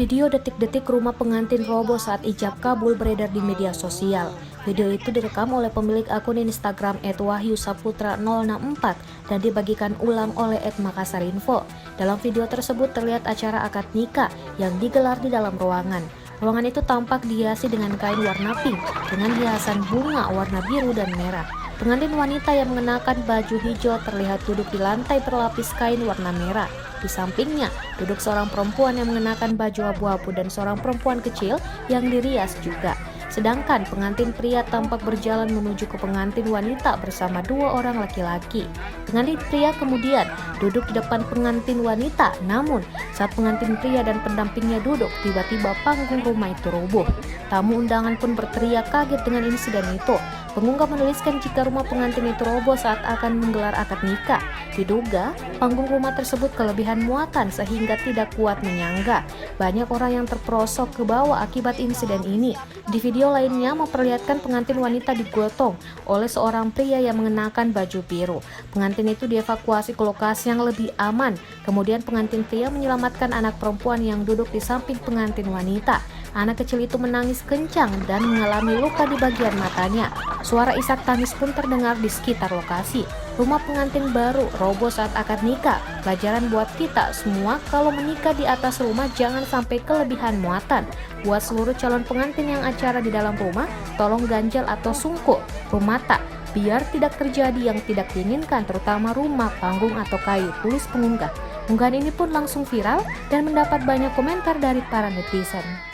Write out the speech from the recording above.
Video detik-detik rumah pengantin roboh saat ijab kabul beredar di media sosial. Video itu direkam oleh pemilik akun Instagram @wahyusaputra064 dan dibagikan ulang oleh @makassarinfo. Dalam video tersebut terlihat acara akad nikah yang digelar di dalam ruangan. Ruangan itu tampak dihiasi dengan kain warna pink dengan hiasan bunga warna biru dan merah. Pengantin wanita yang mengenakan baju hijau terlihat duduk di lantai berlapis kain warna merah. Di sampingnya duduk seorang perempuan yang mengenakan baju abu-abu dan seorang perempuan kecil yang dirias juga. Sedangkan pengantin pria tampak berjalan menuju ke pengantin wanita bersama dua orang laki-laki. Pengantin pria kemudian duduk di depan pengantin wanita, namun saat pengantin pria dan pendampingnya duduk, tiba-tiba panggung rumah itu roboh. Tamu undangan pun berteriak kaget dengan insiden itu. Pengunggah menuliskan jika rumah pengantin itu roboh saat akan menggelar akad nikah. Diduga panggung rumah tersebut kelebihan muatan sehingga tidak kuat menyangga. Banyak orang yang terperosok ke bawah akibat insiden ini. Di video lainnya memperlihatkan pengantin wanita digotong oleh seorang pria yang mengenakan baju biru. Pengantin itu dievakuasi ke lokasi yang lebih aman. Kemudian pengantin pria menyelamatkan anak perempuan yang duduk di samping pengantin wanita. Anak kecil itu menangis kencang dan mengalami luka di bagian matanya. Suara isak tangis pun terdengar di sekitar lokasi. Rumah pengantin baru roboh saat akad nikah. Pelajaran buat kita semua, kalau menikah di atas rumah jangan sampai kelebihan muatan. Buat seluruh calon pengantin yang acara di dalam rumah, tolong ganjal atau sungkuh rumata biar tidak terjadi yang tidak diinginkan, terutama rumah, panggung, atau kayu, tulis pengunggah. Unggahan ini pun langsung viral dan mendapat banyak komentar dari para netizen.